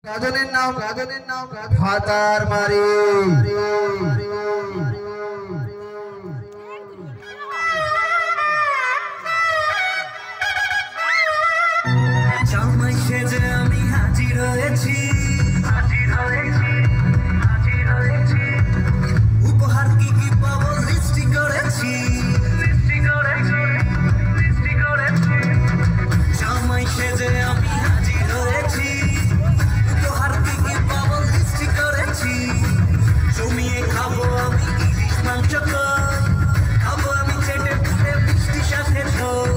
গাজনের নাও ভাতার মারি জামাই সেজে আমি হাজির হয়েছি উপহার কি কি পাবো লিস্টি করেছি জামাই সেজে আমি হাজির হয়েছি উপহার কি কি পাবো লিস্টি করেছি জমিয়ে খাবো আমি ইলিশ মাংস খাবো আমি চেটে পুটে মিষ্টি সাথে ঝোল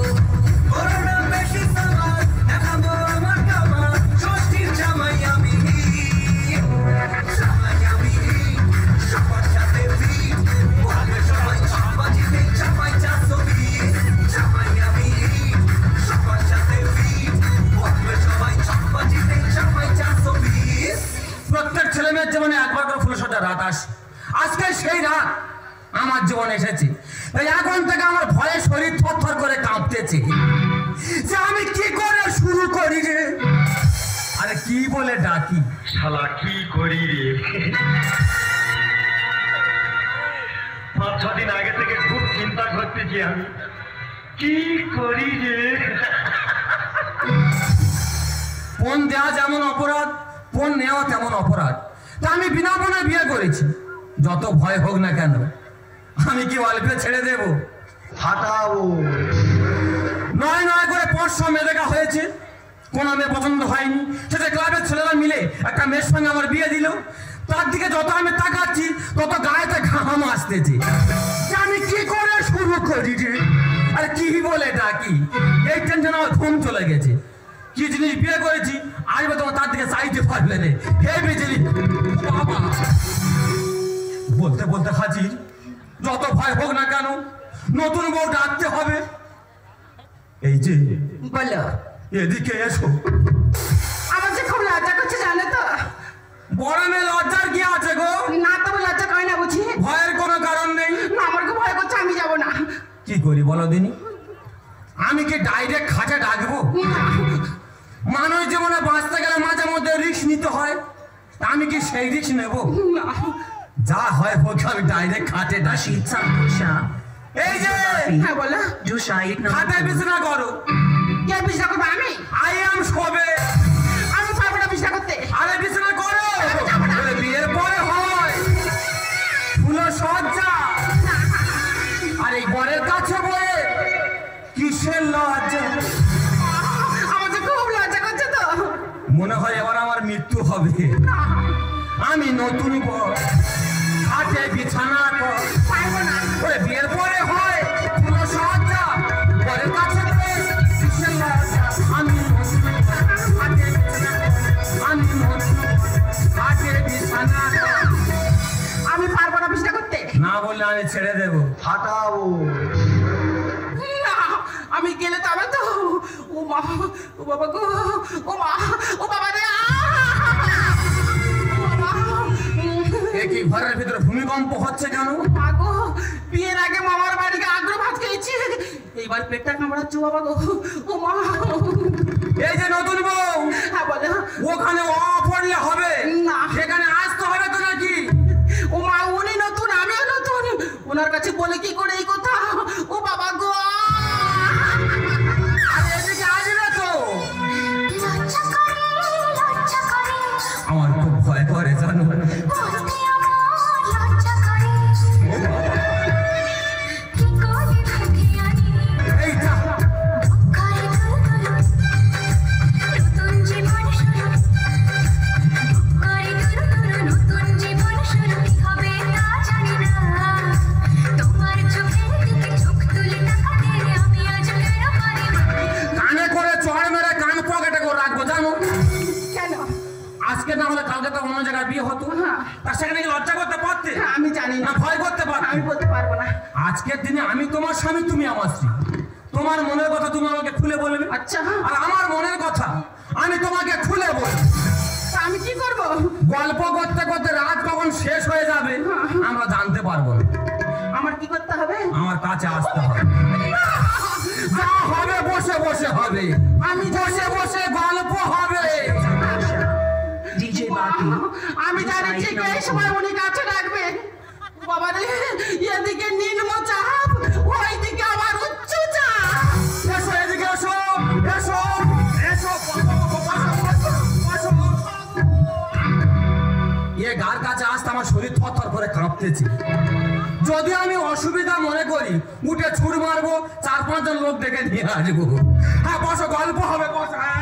করোনা বেশি সামার দেখাবো আমার কামার ষষ্ঠীর জামাই আমি সবার সাথে ভিড় বলবে সবাই ছাপাজিতে চাপাই 420 জামাই আমি সবার সাথে ভিড় বলবে সবাই ছাপাজিতে চাপাই 420 প্রত্যেক ছেলে মেয়ের জীবনে একবার করে ফুলসজ্জা রাত আসে। আজকে সেই রাত আমার জীবনে এসেছে। তাই এখন থেকে আমার ভয়ে শরীর থরথর করে কাঁপতেছে যে আমি কি করে শুরু করি রে, আরে কি বলে ডাকি, শালা কি করি রে। 5-6 দিন আগে থেকে খুব চিন্তা করতেছি আমি কি করি রে। ফোন দেওয়া যেমন অপরাধ, ফোন নেওয়া তেমন অপরাধ। তা আমি বিনা ফোনে বিয়ে করেছি, যত ভয় হোক না কেন আমি কি অল্পে ছেড়ে দেব? হাঁটাবো নয় নয় করে 500 মেয়ে দেখা হয়েছে, কোন মেয়ে পছন্দ হয়নি। সেটা ক্লাবের ছেলেরা মিলে একটা মেয়ের সঙ্গে আমার বিয়ে দিল। তার দিকে যত আমি তাকাচ্ছি তত গায়েতে ঘাম আসতেছে। আমি কি করে শুরু করি রে, আর কি বলে ডাকি, এই টেনশন আমার ঘুম চলে গেছে। কি জিনিস বিয়ে করেছি আসবে তোমার তার দিকে চাইতে পারবে না। হে বিজলি বাবা, বলতে বলতে হাজির। যত ভয় হোক না কেন নতুন বউ ডাকতে হবে। এই যে বলো, এদিকে এসো। আমার যে খুব লজ্জা করছে জানো তো। বড় মেয়ে লজ্জার কি আছে গো? না তো লজ্জা করে না বুঝি? ভয়ের কোনো কারণ নেই। না, আমার খুব ভয় করছে, আমি যাবো না। কি করি বলো দিনি, আমি কি ডাইরেক্ট খাটে ডাকবো? মানুষ জীবনে বাঁচতে গেলে মাঝে মধ্যে রিস্ক নিতে হয়, আমি কি সেই রিস্ক নেব? যা হয় হোক, আমি ডাইরেক্ট খাটে ডাকি। এই যে হ্যাঁ বলো, খাটে বিছানা করো। কে বিছনা করবো? আমি আই এম শোবে। আমি পারবো না বিছনা করতে। আরে বিছানা করো, বলে বিয়ের পরে হয় ফুলো সজ্জা। আর এই বরের কাছে বলে কিসের লজ্জা? আমার যে খুব লজ্জা করছে তো। মনে হয় এবার আমার মৃত্যু হবে। আমি নতুন বর, খাটে বিছানা কর। পারবো না। ওরে বিয়ের পরে হয় ফুলো সজ্জা, বরের কাছে বলে কিসের লজ্জা? আমি নতুন বর, খাটে বিছানা কর। আমি নতুন বর, খাটে বিছানা কর। আমি পারবো না বিছনা করতে। না বললে আমি ছেড়ে দেবো। হাঁটাবো না, আমি গেলে তবে তো। ও মা, ও বাবা গো, ও মা, ও বাবা রে। কি ঘরের ভিতরে ভূমিকম্প হচ্ছে কেন? মা গো, বিয়ের আগে মামার বাড়িতে আগ্রহ ভাত খেয়েছি, এইবার পেটটা কামড়াচ্ছে বাবা গো। ও মা। এই যে নতুন বউ, হ্যাঁ বলো। ওখানে অ পড়লে হবে না। সেখানে আসতে হবে তো নাকি? ও মা, উনি নতুন আমিও নতুন, ওনার কাছে বলে কি করে এই কথা? ও বাবা গো। আর এদিকে আসবে তো। আমার খুব ভয় করে জানো। এইটা কানে করে চড় মেরে কান পকেটে করে রাখবো জানো। কেন? আজকে না হলে কালকে তো অন্য জায়গায় বিয়ে হতো, হ্যাঁ। তার সেখানে কি লজ্জা করতে পারতে? হ্যাঁ, আমি জানি না না, ভয় করতে পারতে? আমি বলতে পারবো না। আজকের দিনে আমি তোমার স্বামী, তুমি আমার স্ত্রী। তোমার মনের কথা তুমি আমাকে খুলে বলবে, আচ্ছা। আর আমার মনের কথা আমি তোমাকে খুলে বলবো। তা আমি কি করবো? গল্প করতে করতে রাত কখন শেষ হয়ে যাবে আমরা জানতে পারবো না। আমার কি করতে হবে? আমার কাছে আসতে হবে। যা হবে বসে বসে হবে, আমি বসে বসে গল্প হবে। बाकी আমি জানি ঠিক এই সময় উনি কাছে রাখবেন। বাবা রে, এদিকে নিম্ন চাপ, ওইদিকে আবার উচ্চ চাপ। এসো এদিকে এসো এসো এসো এ গার কাছে আসতে আমার শরীর থরথর করে কাঁপতেছে। যদি আমি অসুবিধা মনে করি উঠে ছুট মারবো, 4-5 জন লোক ডেকে নিয়ে আসবো। হ্যাঁ বসো, গল্প হবে, বসো। হ্যাঁ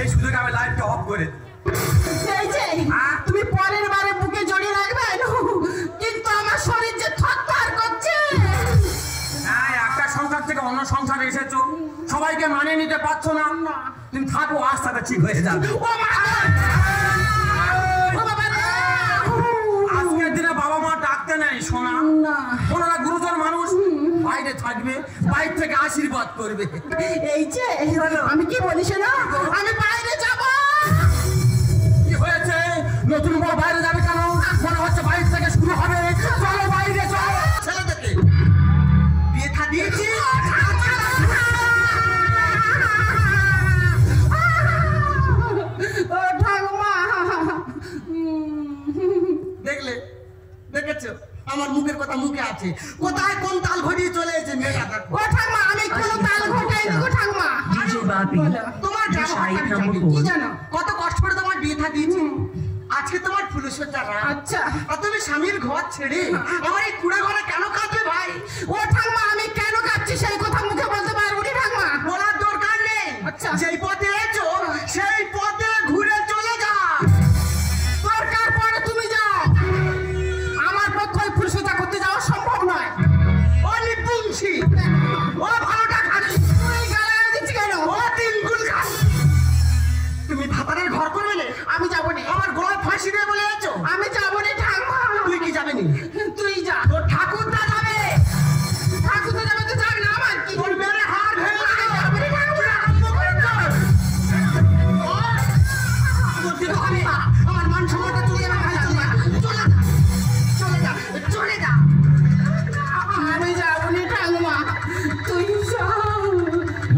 এই সুযোগে আমি লাইটটা অফ করে এই যে তুমি পরের বারে বুকে জড়িয়ে রাখবে, কিন্তু আমার শরীর যে থরথর করছে। হ্যাঁ, একটা সংসার থেকে অন্য সংসারে এসেছো, সবাইকে মানিয়ে নিতে পারছো না। তুমি থাকো, আস্তে আস্তে ঠিক হয়ে যাবে। ও মা, ও বাবা রে। আজকের দিনে বাবা মা ডাকতে নেই শোনা, ওনারা গুরুজন মানুষ, বাইরে থাকবে, বাইরে থেকে আশীর্বাদ করবে। এই যে আমি কি বলি শোনো, আমি বাইরে যাব। কি হয়েছে? নতুন বউ বাইরে যাবে কেন? মনে হচ্ছে বাইরে থেকে শুরু হবে। চলো বাইরে চলো। ছেলেদেরকে বিয়ে থা দিয়েছি। ও ঠাকুমা, দেখলে, দেখেছো আমার মুখের কথা মুখে আছে, কোথায় কোন তাল ঘটিয়ে চলে এসেছে মেয়েটা দেখো। ও ঠাকুমা, আমি কোনো তাল ঘটাইনি গো ঠাকুমা। DJ Bapi, তোমার the ব্যবহার side আমি number জানি। কি 4. জানো? কত কষ্ট করে তোমার বিয়ে থা দিয়েছি। আজকে তোমার ফুলসজ্জা রাত। আচ্ছা। আর তুমি স্বামীর ঘর ছেড়ে আমার এই কুড়ে ঘরে কেন কাঁদবে ভাই? ও ঠাকুমা, আমি কেন কাঁদছি সেই কথা মুখে বলতে পারবো না ঠাকুমা। বলার দরকার নেই। আচ্ছা। যেই পথে এসো সেই পথে ঘুরে চলে যা। দরকার পড়ে তুমি যাও, আমার পক্ষে ওই ফুলসজ্জা করতে যাওয়া সম্ভব নয়। ও নিপুংসি, ও ভালোটা খালি, তুই গালাগাল দিচ্ছি কেন? ও তিনগুল খাস। তুমি ভাতারের ঘর করবে না? আমি যাবো না, আমার গলায় ফাঁসি দিয়ে বলে আছো। আমি যাবো না ঠাকুমা। তুই কি যাবে নি? তুই যা। তোর ঠাকুরদা যাবে। ঠাকুর তো যাবে তো যাক না, আমার কি? তোর মেরে হাড় ভেঙে আমি দেবো। যাবো না ঠাকুমা। আমার মান সম্মানটা চলে যাবে ভাই, চলে যা, চলে যা, চলে যা। আমি যাবো না ঠাকুমা, তুই যা।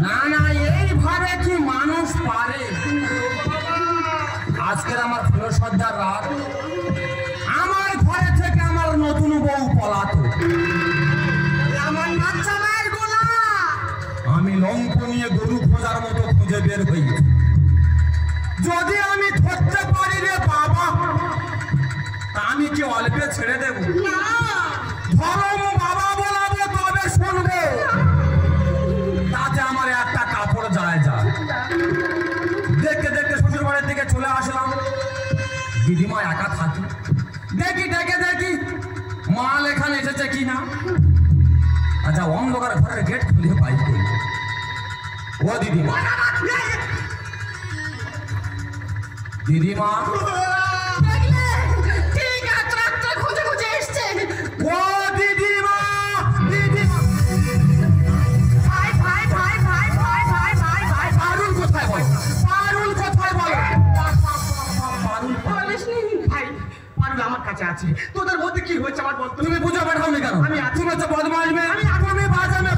না না, এইভাবে কি মানুষ পারে? আজকের আমার ফুলসজ্জার রাত, আমার ঘরে থেকে আমার নতুন বউ পলাতো। আমার বাচ্চা মায়ের গোলা। আমি লঙ্ক নিয়ে গরু খোঁজার মতো খুঁজে বের হই। যদি আমি ধরতে পারি রে বাবা, তা আমি কি অল্পে ছেড়ে দেব? না, ধরম বাবা বলাবো তবে শুনবে, তাতে আমার একটা কাপড় যায় যা। দেখতে দেখতে শ্বশুর বাড়ির দিকে চলে আসলাম। দিদিমা একা থাকি, দেখি দেখি মাল এখানে এসেছে কিনা। আচ্ছা, অন্ধকার ঘরের গেট খুলে বাইক করি। ও দিদিমা, দিদিমা, দেখলে? ঠিক আছে, রাত্রে খুঁজে খুঁজে এসছে। ও দিদিমা, দিদিমা। ভাই ভাই ভাই ভাই ভাই ভাই ভাই ভাই পারুল কোথায় বল? পারুল কোথায় বল? পারুল বলিসনি? ভাই পারুল আমার কাছে আছে। তোদের মধ্যে কি হয়েছে আমার বলতো? তুমি বুঝে পাঠাওনি কেন? আমি আছি। তুমি হচ্ছে বদমাশ মেয়ে, তুমি বাজাবে।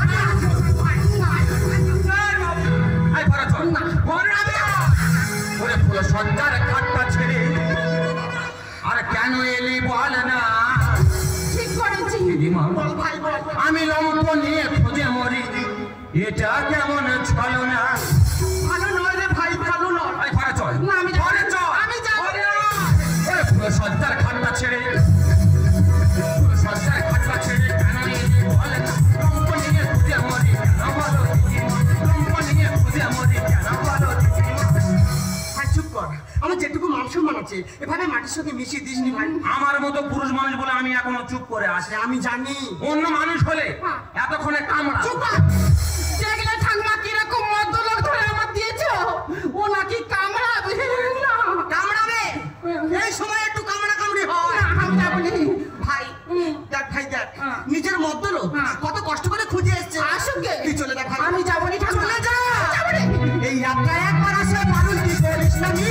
এই ঘরে চল। ঘরে আয়। ওরে ফুলসজ্জার খাটটা ছেড়ে আর কেন এলি বল না? ঠিক করেছি। দিদিমা, বল ভাই বল। আমি লম্প নিয়ে খুঁজে মরি, এটা কেমন ছলো না? ভালো নয় রে ভাই, ভালো নয়। এই ঘরে চল। না, আমি যাবো ঘরে না। চল। আমি যাবো না। ওরে ফুলসজ্জার খাটটা ছেড়ে, ফুলসজ্জার খাটটা ছেড়ে কেন এলি বল না? লম্প নিয়ে খুঁজে মরি, কেন বলো দিদিমা? লম্প নিয়ে খুঁজে মরি, কেন বলো দিদিমা? ভাই চুপ কর, আমার যেটুকু মান সম্মান আছে এভাবে মাটির সঙ্গে মিশিয়ে দিসনি ভাই। আমার মতো পুরুষ মানুষ বলে আমি এখনো চুপ করে আছি। আমি জানি। অন্য মানুষ হলে এতক্ষণে কামড়া। চুপ কর। দেখলে ঠাকুমা কিরকম মদ্যলোক ধরে আমার দিয়েছো? ও নাকি কামড়াবে না। কামড়াবে? এই সময় একটু কামড়া কামড়ি হয়। না, আমি যাবো না। ভাই দেখ, ভাই দেখ, হ্যাঁ। নিজের মদ্য লোক হ্যাঁ। কত কষ্ট করে খুঁজে এসছে। আসুক গে। তুই চলে যা ভাই। আমি যাবো না ঠাকুমা। চলে যা। যাবো না। এই যাত্রা একবার আসে মানুষ কি করিস না নি?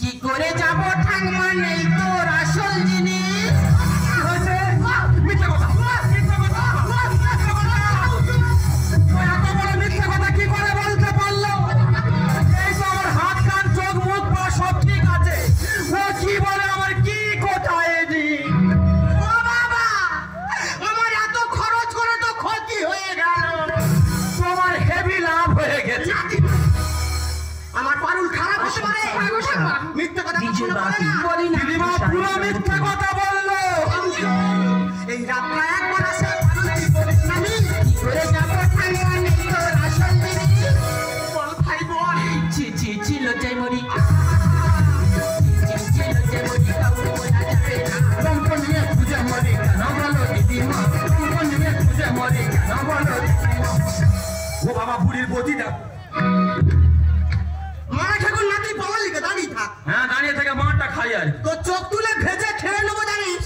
কি করে যাব ঠাকুমা, নেই তোর আসল জিনিস। মিথ্যে কথা, মিথ্যে কথা, মিথ্যে কথা। এত বড় মিথ্যে কথা কি করে বলতে পারলো? এই তো আমার হাত কান চোখ মুখ বলতে পারে হ্যাঁ গো ঠাকুমা। মিথ্যে কথা কখনো বলে না বলি না। দিদিমা পুরো মিথ্যে কথা বললো। এই রাতটা একবার আসে পারুল কি বলিস না আমি কি করে যাবো ঠাকুমা নেই তোর আসল জিনিস। বল ভাই বল ছি ছি ছি লজ্জায় মরি। ছি ছি ছি লজ্জায় মরি, কাউকে বলা যাবে না। রঙ্গ নিয়ে খুঁজে মরি কেন বলো দিদিমা, রঙ্গ নিয়ে খুঁজে মরি কেন বলো দিদিমা। ও বাবা বুড়ির গতি দেখ। মারা ঠাকুর নাতি পাওয়া লিখে দাঁড়িয়ে থাক হ্যাঁ দাঁড়িয়ে থেকে মাঠটা খাই আর তো চোখ তুলে ভেজে খেয়ে নেবো জানিস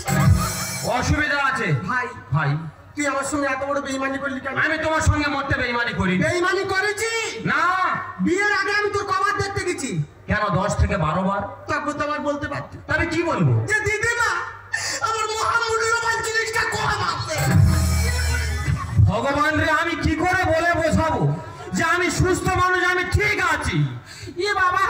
অসুবিধা আছে। ভাই ভাই তুই আমার সঙ্গে এত বড় বেইমানি করলি কেন আমি তোমার সঙ্গে মরতে বেইমানি করি বেইমানি করেছি না। বিয়ের আগে আমি তোর কবার দেখতে গেছি কেন 10 থেকে 12 বার? তারপর তো আমার বলতে পারতি তবে কি বলবো? যে দিদিমা আমার মহামূল্যবান জিনিসটা কম আছে ভগবান রে আমি কি করে বলে বোঝাবো যে আমি সুস্থ মানুষ, আমি ঠিক আছি। ইয়ে বাবা,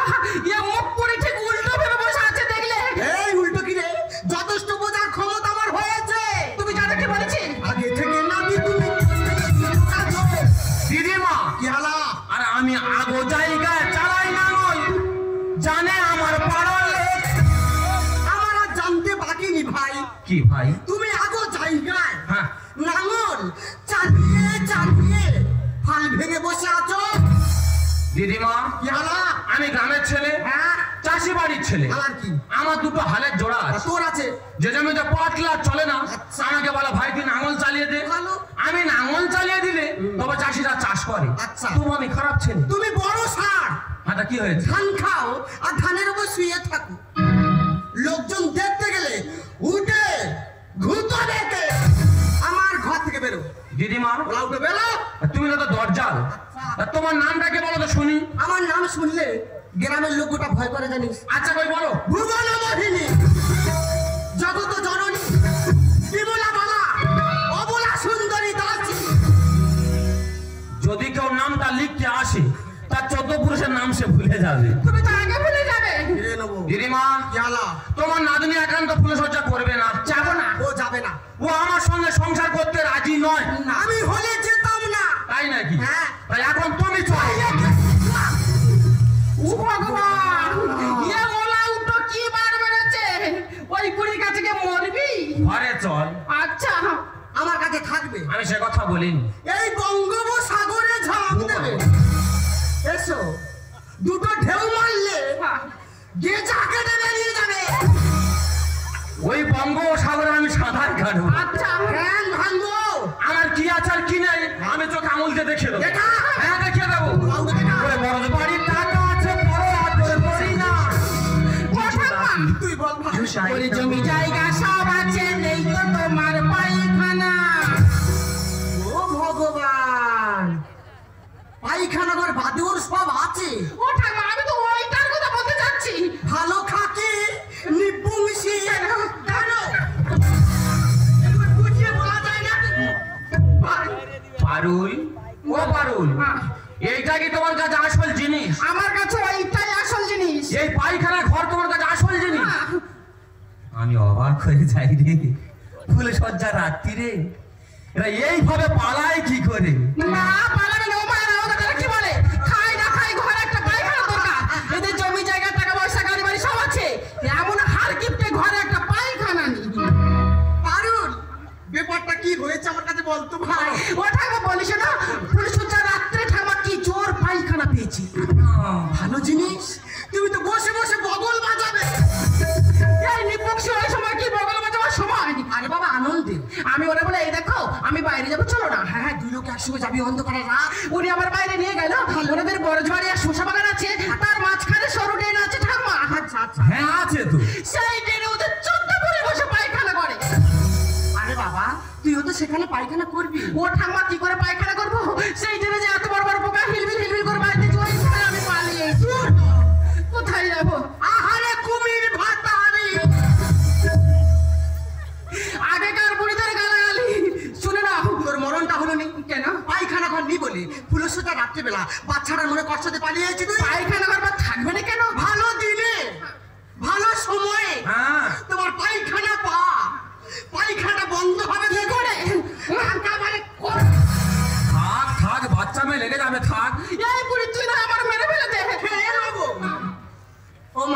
ইয়ে মুখ পুরি ঠিক উল্টো ভেবে বসে আছে দেখলে। এই উল্টো কি রে যথেষ্ট বোঝার ক্ষমতা আমার হয়েছে তুমি জানো কি বলেছি? আগে থেকে না দি তুমি দিদিমা কি হালা আর আমি আগো জায়গায় চালাই নাঙল, জানে আমার পাড়ার লোক। আমার আর জানতে বাকি নি ভাই কি ভাই? তুমি আগো জায়গায় হ্যাঁ নাঙল চালিয়ে চালিয়ে ফাল ভেঙে বসে আছো দিদিমা কি হালা আমি গ্রামের ছেলে, হ্যাঁ চাষি বাড়ির ছেলে। হালার কি আমার দুটো হালের জোড়া আছে। তোর আছে যে জমিতে পাটলা চলে না, আচ্ছা। আমাকে বলে ভাই তুই নাঙল চালিয়ে দে। ভালো। আমি নাঙল চালিয়ে দিলে তবে চাষিরা চাষ করে। আচ্ছা। তবু আমি খারাপ ছেলে। তুমি বড় সার এটা কি হয়েছে? ধান খাও আর ধানের উপর শুয়ে থাকো লোকজন দেখতে গেলে উঠে ঘুতো দেখে আমার ঘর থেকে বেরো দিদিমা বলা উঠে বেরো তুমি তো দরজাল, তা তোমার নামটাকে বলো তো শুনি। আমার নাম শুনলে গ্রামের লোক গোটা ভয় করে জানিস আচ্ছা কই বলো। ভুবন মোহিনী জগত জননী বিমলা বালা অবলা সুন্দরী দাসী যদি কেউ নামটা লিখতে আসে তার 14 পুরুষের নাম সে ভুলে যাবে। তুমি তো আগে ভুলে যাবে। ফিরে নেবো দিদিমা ইয়ালা তোমার নাতনি একান্ত ফুলসজ্জা করবে না। যাবো না। ও যাবে না ও আমার সঙ্গে সংসার করতে রাজি নয়। আমি হলে যেতাম না তাই নাকি? হ্যাঁ। তাই এখন তুমি চলো। ও ভগবান, ইয়ে ওলা উল্টো কি বার বেড়েছে। ওই বুড়ির কাছে গিয়ে মরবি? ঘরে চল। আচ্ছা আমার কাছে থাকবে আমি সে কথা বলিনি। এই বঙ্গোপসাগরে ঝাঁপ দেবে এসো দুটো ঢেউ মারলে গেজা কেটে বেরিয়ে যাবে ওই বঙ্গোপসাগরে আমি সাঁতার কাটবো। আচ্ছা জ্ঞান ভাঙবো আমার কি আছে আর কি নেই আমি চোখ আঙুলতে দেখে দেবো। দেখা। হ্যাঁ দেখিয়ে দেবো। কাউকে দেখা। ওরে বড় বাড়ির টাকা আছে, বড় আদর করি না। ও ঠাকুমা, তুই বল ভাই ওই জমি জায়গা সব আছে, নেই তো তোমার পায়খানা। ও ভগবান পায়খানা ঘর বাদে ওর সব আছে ও ঠাকুমা, আমি তো ওইটার কথা বলতে যাচ্ছি। ভালো খাকি নিপুংসি জানো বুঝিয়ে বলা যায় না পারুল, ও পারুল, হ্যাঁ। এইটা কি তোমার কাছে আসল জিনিস? আমার কাছে ওইটাই আসল জিনিস। এই পায়খানা ঘর তোমার কাছে আসল জিনিস? হ্যাঁ। আমি অবাক হয়ে যাই রে, ফুলসজ্জা রাত্রিরে এরা এইভাবে পালায় কি করে? না পালাবে না, ও মায়েরা ওদের তারা কি বলে, খাই না খাই ঘরে একটা পায়খানা দরকার। এদের জমি জায়গা টাকা পয়সা গাড়ি বাড়ি সব আছে, এমন হার কিপটে ঘরে একটা পায়খানা নেই। পারুল ব্যাপারটা কি হয়েছে আমার কাছে বলতো ভাই ও ঠাকুমা বলিস না, ফুলসজ্জা রাত্রে ঠাকুমা কি জোর পায়খানা পেয়েছি। ভালো জিনিস তুমি তো বসে বসে বগল বাজাবে এই নিপুংসী ওই সময় কি বগল বাজাবার সময়? আরে বাবা আনন্দে আমি ওরা বলে, এই দেখো আমি বাইরে যাবো, চলো না। হ্যাঁ হ্যাঁ দুই লোক একসঙ্গে যাবি অন্ধকারে রাত উনি আমার বাইরে নিয়ে গেল। ওনাদের বরজবাড়ি আর শসা বাগান আছে, তার মাঝখানে সরু ড্রেন আছে ঠাকুমা। আচ্ছা আচ্ছা হ্যাঁ আছে তো। সেই ড্রেনে ওদের 14 পুরে বসে পায়খানা করে। আরে বাবা তুইও তো সেখানে পায়খানা করবি ও ঠাকুমা কি করে পায়খানা করবো? সেই ড্রেনে যে এত বড় বড় পোকা হিলবিল হিলবিল করে বাড়িতে ওই সময় আমি পালিয়ে কোথায় যাবো? আহারে কুমির ভাতারি আগেকার বুড়িদের গালাগালি শুনে না। তোর মরণটা হলো নি কেন? পায়খানা ঘর নি বলে ফুলসজ্জা রাত্রিবেলা বাচ্চাটার মনে কষ্টতে পালিয়েছি তুই পায়খানা করবার থাকবে না কেন? ভালো দিনে ভালো সময়ে হ্যাঁ তোমার পায়খানা পায়খানা বন্ধ হবে কি করে একেবারে থাক থাক বাচ্চা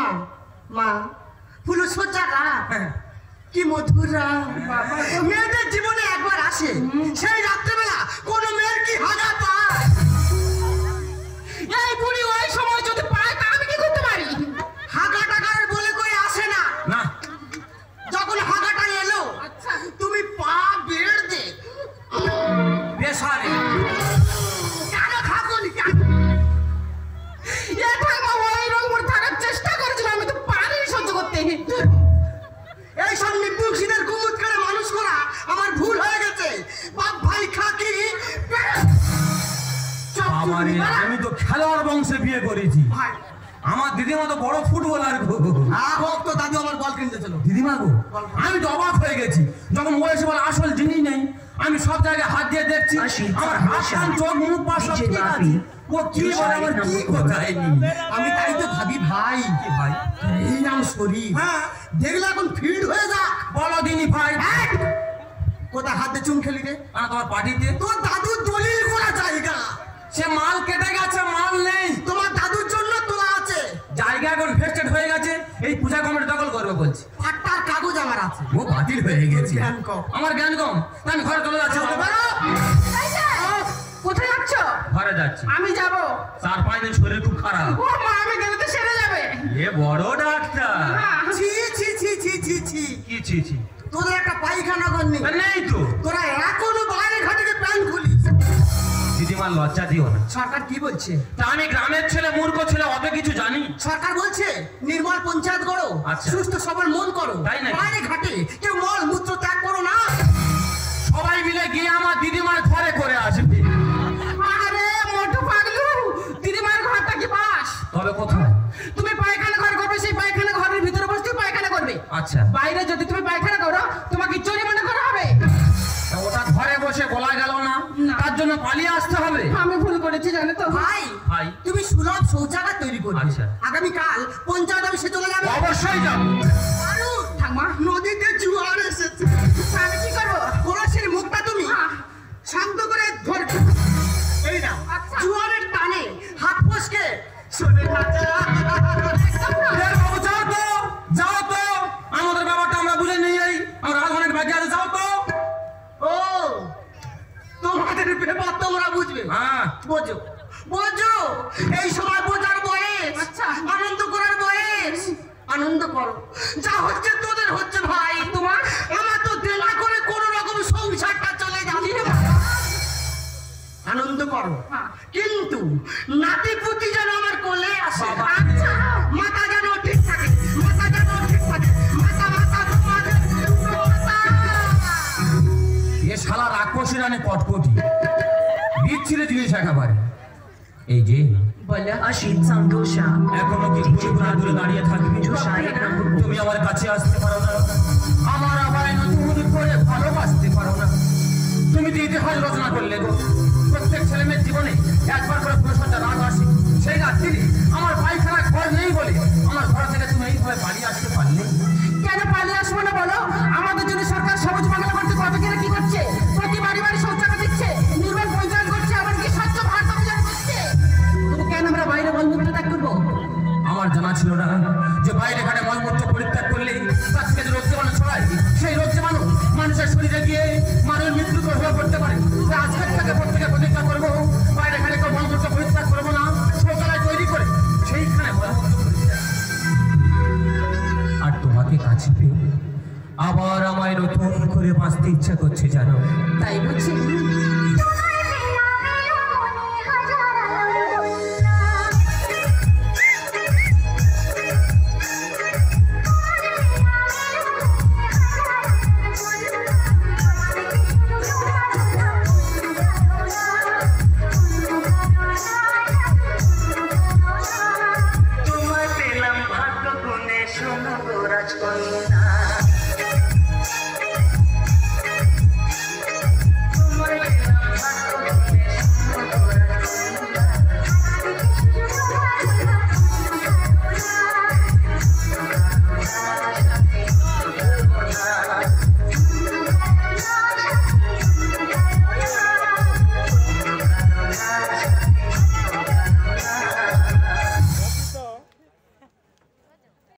মা মা ফুল সজ্জা হ্যাঁ। কি মধুরা মেয়েদের জীবনে একবার আসে সেই রাত্রেবেলা কোন মেয়ের কি হাগা পায় এই বুড়ি ওই সময় যদি পায় তা আমি কি করতে পারি? হাগা টাকার বলে করে আসে না না যখন হাগাটা এলো আচ্ছা। তুমি পা বেড় দে বেশ হয় কেন থাকুনি কেন এ ঠাকুমা ওই রকম থাকার চেষ্টা করেছিল, আমি তো পারিনি সহ্য করতে। এই সব নিপুণদের কুমুদ করে মানুষ করা আমার ভুল হয়ে গেছে বাপ ভাই খাকি আমারে আমি তো খেলোয়াড় বংশে বিয়ে করেছি। ভাই আমার দিদিমা তো বড় ফুটবলার গো। হোক তো দাদু আমার বল কিনতে চলো দিদিমা গো আমি তো অবাক হয়ে গেছি যখন ও এসে বলে আসল জিনিস নেই। আমি সব জায়গায় হাত দিয়ে দেখছি আমার হাত কান চোখ মুখ পা সব ঠিক আছে। ও কি বলে আমার কি কোথায় নি? আমি তাই তো ভাবি ভাই কি ভাই এই নাম শরীর হ্যাঁ দেখলে এখন ফিট হয়ে যা বলো দিনি ভাই কোথা হাত দিয়ে চুম খেলি রে তোমার পার্টিতে তোর দাদুর দলিল করা জায়গা সে মাল কেটে গেছে মাল নেই। তোমার দাদুর জন্য তোলা আছে জায়গা এখন ভেস্টেড হয়ে গেছে এই পূজা কমিটি দখল করবে বলছি। পাট্টার কাগজ আমার আছে ও বাতিল হয়ে গেছে জ্ঞান কম। আমার জ্ঞান কম তা আমি ঘরে চলে যাচ্ছি। এই যে, কোথায় যাচ্ছ? ঘরে যাচ্ছি আমি যাব। 4-5 দিন শরীর খুব খারাপ। ও মা, আমি গেলে তো সেরে যাবে। এ বড় ডাক্তার ছি ছি ছি ছি ছি ছি কি ছি ছি তোদের একটা পায়খানা ঘর নেই নেই তো। তোরা এখনো বাইরে ঘাটে প্যান খুলিস দিদিমার লজ্জা দিও না। সরকার কি বলছে তা আমি গ্রামের ছেলে মূর্খ ছেলে অত কিছু জানি। সরকার বলছে নির্মল পঞ্চায়েত করো আচ্ছা। সুস্থ সবল মন করো তাই নাকি? বাইরে ঘাটে কেউ মল মূত্র ত্যাগ করো না সবাই মিলে গিয়ে আমার দিদিমার ঘরে করে আসবে। আরে মোটু পাগলু, দিদিমার ঘরটা কি পাস? তবে কোথায়? তুমি পায়খানা ঘর করবে, সেই পায়খানা ঘরের ভিতরে বসে পায়খানা করবে। আচ্ছা বাইরে যদি তুমি পায়খানা করো তোমাকে জরিমানা করা হবে। তা ওটা ঘরে বসে বলা গেল না, না। তার জন্য পালিয়ে আসতে হবে। আমি ভুল করেছি জানো তো। ভাই ভাই তুমি সুলভ শৌচাগার তৈরি করবে আচ্ছা। আগামীকাল পঞ্চায়েত অফিসে চলে যাবে অবশ্যই যাব। দারুণ। ঠাকুমা, নদীতে জোয়ার এসেছে আমি কি করবো? কলসির মুখটা তুমি হ্যাঁ। শান্ত করে ধরবে এই না আচ্ছা। জোয়ারের টানে হাত ফসকে সরে কাটা এ বাবু, যাও তো যাও তো আমাদের ব্যাপারটা আমরা বুঝে নিয়ে যাই। আমরা অনেক বাকি আছে, যাও তো। ও তোমাদের ব্যাপার তোমরা বুঝবে হ্যাঁ বোঝো বোঝো এই সময় বোঝার বয়স আচ্ছা। আনন্দ করার বয়স আনন্দ করো যা হচ্ছে তোদের হচ্ছে ভাই তোমার? আমার তো দেনা করে কোন রকম সংসারটা চলে যাবে আনন্দ করো হ্যাঁ। কিন্তু নাতি পুতি যেন আমার কোলে আসে বাবা। আচ্ছা মাথা যেন ঠিক থাকে মাথা যেন ঠিক থাকে মাথা মাথা তোমাদের দুটো মাথা। এ শালা রাক্ষসী রানী কটকটি বিচ্ছিরে জিনিস একেবারে। এই যে বলো। अशीत संतोषा এখনো কি পুরোপুরি দূরে দাঁড়িয়ে থাকবে? তুমি আমার কাছে আসতে পারো না, আমার আবার নতুন করে ভালোবাসতে পারো না। তুমি তো ইতিহাস রচনা করলে গো, প্রত্যেক ছেলে মেয়ের জীবনে একবার করে পুরস্কারটা রাত আসে। সেই রাত্রি আমার পায়খানা ঘর নেই বলে আমার ঘর থেকে তুমি এইভাবে পালিয়ে আসতে পারলে। কেন পালিয়ে আসবো না বলো? আমাদের জন্য সরকার সবুজ বাংলা করতে কত কেন কি করছে? প্রতি বাড়ি বাড়ি শৌচালয় দিচ্ছে, নির্মল পঞ্চায়েত করছে, এমনকি স্বচ্ছ ভারত অভিযান করছে। তবু কেন আমরা বাইরে মলমূত্র ত্যাগ করবো? আমার জানা ছিল না যে বাইরে ঘাটে মলমূত্র পরিত্যাগ করলে তার থেকে যে রোগ জীবাণু ছড়ায়, সেই রোগ জীবাণু মানুষের শরীরে গিয়ে মানুষের মৃত্যু হয়ে পড়তে পারে। তাই আজকের থেকে প্রত্যেকে প্রতিজ্ঞা করবো, বাইরে ঘাটে কেউ মলমূত্র পরিত্যাগ করবো না, শৌচালয় তৈরি করে সেইখানে মলমূত্র পরিত্যাগ। আর তোমাকে কাছে পেয়ে আবার আমায় নতুন করে বাঁচতে ইচ্ছা করছে জানো। তাই বুঝছি। তোমায় পেলাম ভাগ্য গুণে শোনো গো রাজকন্যা